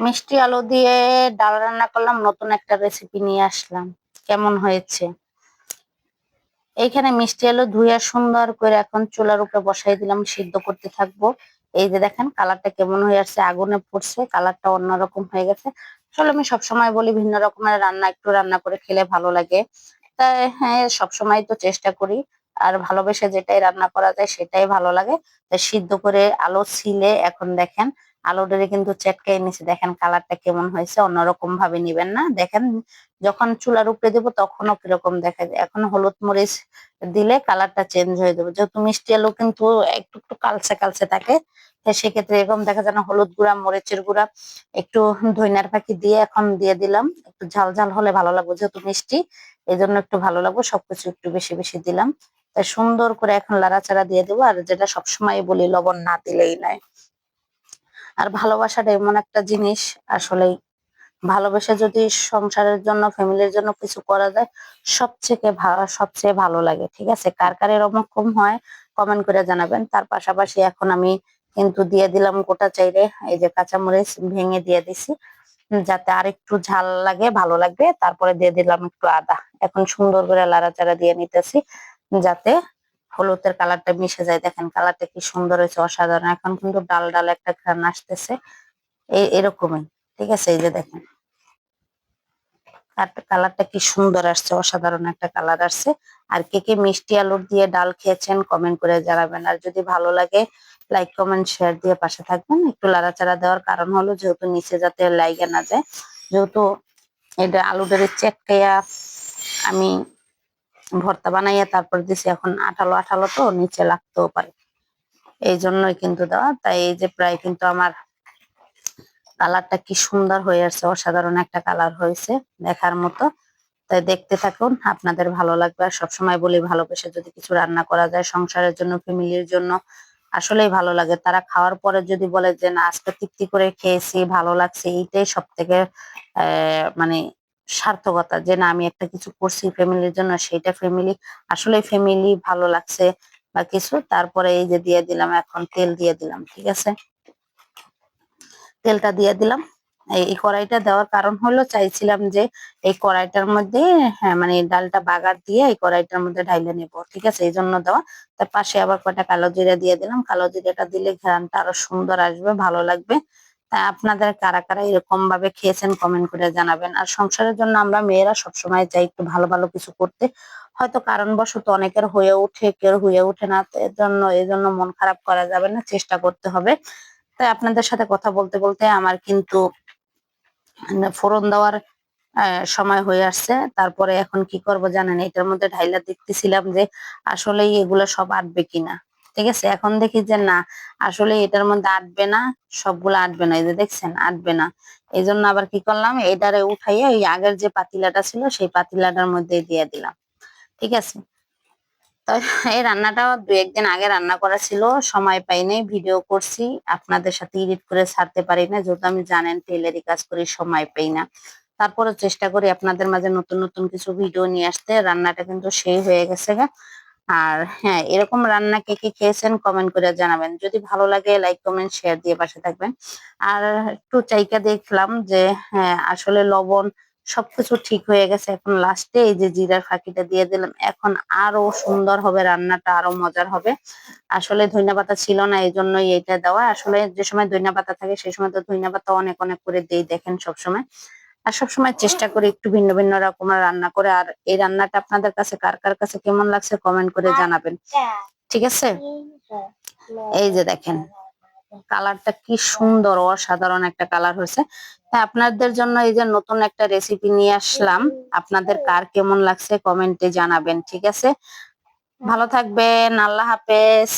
মিষ্টি আলু দিয়ে ডাল রান্না করলাম, নতুন একটা রেসিপি নিয়ে আসলাম। কেমন হয়েছে? এইখানে মিষ্টি আলু ধুইয়া সুন্দর করে এখন চুলার উপরে বসাই দিলাম, সিদ্ধ করতে থাকবো। এই যে দেখেন কালারটা কেমন হয়ে আসছে, আগুনে পড়ছে, কালারটা অন্যরকম হয়ে গেছে। আসলে আমি সবসময় বলি ভিন্ন রকমের রান্না একটু রান্না করে খেলে ভালো লাগে। তাই হ্যাঁ, সবসময় তো চেষ্টা করি। আর ভালোবেসে যেটাই রান্না করা যায় সেটাই ভালো লাগে। তাই সিদ্ধ করে আলু ছিলে এখন দেখেন আলুটারে কিন্তু চেটকাই নিছে, দেখেন কালারটা কেমন হয়েছে, অন্যরকম ভাবে নিবেন না। দেখেন যখন চুলার উপরে দেবো তখনও কিরকম দেখা যায়। এখন হলুদ মরিচ দিলে কালারটা চেঞ্জ হয়ে যাবে, যেহেতু মিষ্টি আলু কিন্তু একটু একটু কালচে কালচে থাকে। সেক্ষেত্রে এরকম দেখা যায় না, হলুদ গুঁড়া মরিচের গুঁড়া একটু ধইনার ফাঁকি দিয়ে এখন দিয়ে দিলাম। একটু ঝাল ঝাল হলে ভালো লাগবে, যেহেতু মিষ্টি এই জন্য একটু ভালো লাগবে, সবকিছু একটু বেশি বেশি দিলাম। তাই সুন্দর করে এখন লাড়াচাড়া দিয়ে দেবো। আর যেটা সবসময় বলি, লবণ না দিলেই নয়। আর ভালোবাসাটা এমন একটা জিনিস, আসলে ভালোবেসে যদি সংসারের জন্য ফ্যামিলির জন্য কিছু করা যায়, সবচেয়ে ভালো লাগে। ঠিক আছে, কার কার এরকম হয় কমেন্ট করে জানাবেন। তার পাশাপাশি এখন আমি কিন্তু দিয়ে দিলাম গোটা চাইরে এই যে কাঁচামরিচ ভেঙে দিয়ে দিছি, যাতে আর একটু ঝাল লাগে, ভালো লাগবে। তারপরে দিয়ে দিলাম একটু আদা। এখন সুন্দর করে লাড়াচাড়া দিয়ে নিতেছি, যাতে হলুদের কালারটা মিশে যায়। দেখেন কালারটা কি সুন্দর হয়েছে, অসাধারণ। এখন কিন্তু ডাল ডাল একটা ঘ্রাণ আসতেছে, এরকমই। ঠিক আছে, এই যে দেখেন কালারটা কি সুন্দর আসছে, অসাধারণ একটা কালার আসছে। আর কে কে মিষ্টি আলুর দিয়ে ডাল খেয়েছেন কমেন্ট করে জানাবেন। আর যদি ভালো লাগে লাইক কমেন্ট শেয়ার দিয়ে পাশে থাকবেন। একটু লাড়াচাড়া দেওয়ার কারণ হলো যেহেতু নিচে যাতে লাইগে না যায়, যেহেতু এটা আলুটারে চেটকাইয়া আমি ভর্তা বানাইয়া তারপর দিছি, এখন আঠালো আঠালো তো নিচে লাগতেও পারে, এই জন্যই কিন্তু দেওয়া। তাই এই যে প্রায় কিন্তু আমার কালারটা কি সুন্দর হয়ে আসছে, অসাধারণ একটা কালার হয়েছে, দেখার মতো। তাই দেখতে থাকুন, আপনাদের ভালো লাগবে। আর সবসময় বলি ভালোবেসে যদি কিছু রান্না করা যায় সংসারের জন্য ফ্যামিলির জন্য, আসলেই ভালো লাগে। তারা খাওয়ার পরে যদি বলে যে না আজকে তৃপ্তি করে খেয়েছি, ভালো লাগছে, এইটাই সব থেকে মানে সার্থকতা, যে না আমি একটা কিছু করছি ফ্যামিলির জন্য, সেইটা ফ্যামিলি আসলে ফ্যামিলি ভালো লাগছে বা কিছু। তারপরে এই যে দিয়ে দিলাম, এখন তেল দিয়ে দিলাম। ঠিক আছে, তেলটা দিয়ে দিলাম। এই কড়াইটা দেওয়ার কারণ হলো চাইছিলাম যে এই কড়াইটার মধ্যে, হ্যাঁ মানে ডালটা বাগার দিয়ে এই কড়াইটার মধ্যে ঢাইলে নেবো। ঠিক আছে, এই জন্য দেওয়া। তার পাশে আবার কয়টা কালো জিরা দিয়ে দিলাম, কালো জিরাটা দিলে ঘ্রাণটা আরো সুন্দর আসবে, ভালো লাগবে। তাই আপনাদের কারা কারা এরকম ভাবে খেয়েছেন কমেন্ট করে জানাবেন। আর সংসারের জন্য আমরা মেয়েরা সবসময় চাই একটু ভালো ভালো কিছু করতে, হয়তো কারণবশত অনেকের হয়ে ওঠে, কেউ হয়ে ওঠে না। তো এই জন্য মন খারাপ করা যাবে না, চেষ্টা করতে হবে। তাই আপনাদের সাথে কথা বলতে বলতে আমার কিন্তু ফোড়ন দেওয়ার সময় হয়ে আসছে। তারপরে এখন কি করব জানেন, এটার মধ্যে ঢাইলা দেখতেছিলাম যে আসলে এগুলো সব আটবে কিনা। ঠিক আছে, এখন দেখি যে না, আসলে এটার মধ্যে আটবে না, সবগুলো আটবে না। এই যে দেখছেন আটবে না, এই জন্য আবার কি করলাম, এটারে উঠাইয়া ওই আগের যে পাতিলাটা ছিল সেই পাতিলাটার মধ্যে দিয়ে দিলাম। ঠিক আছে, তো এই রান্নাটা দু একদিন আগে রান্না করা ছিল, সময় পাই নাই, ভিডিও করছি, আপনাদের সাথে এডিট করে ছাড়তে পারি না, যেহেতু আমি জানেন টেলারি কাজ করি, সময় পাই না। তারপরে চেষ্টা করি আপনাদের মাঝে নতুন নতুন কিছু ভিডিও নিয়ে আসতে। রান্নাটা কিন্তু সেই হয়ে গেছে গা। আর হ্যাঁ, এরকম রান্না কে কে খেয়েছেন কমেন্ট করে জানাবেন। যদি ভালো লাগে লাইক কমেন্ট শেয়ার দিয়ে পাশে থাকবেন। আর একটু চাইকা দেখলাম যে হ্যাঁ আসলে লবণ সবকিছু ঠিক হয়ে গেছে। এখন লাস্টে এই যে জিরার ফাঁকিটা দিয়ে দিলাম, এখন আরো সুন্দর হবে, রান্নাটা আরো মজার হবে। আসলে ধনিয়া পাতা ছিল না, এই জন্যই এইটা দেওয়া। আসলে যে সময় ধনিয়া পাতা থাকে সেই সময় তো ধনিয়া পাতা অনেক অনেক করে দেই, দেখেন সবসময়। আর সবসময় চেষ্টা করি একটু ভিন্ন ভিন্ন রকমের রান্না করে। আর এই রান্নাটা আপনাদের কাছে কার কার কাছে কেমন লাগছে কমেন্ট করে জানাবেন। ঠিক আছে, এই যে দেখেন কালারটা কি সুন্দর, অসাধারণ একটা কালার হয়েছে। তাই আপনাদের জন্য এই যে নতুন একটা রেসিপি নিয়ে আসলাম, আপনাদের কার কেমন লাগছে কমেন্টে জানাবেন। ঠিক আছে, ভালো থাকবেন, আল্লাহ হাফেজ।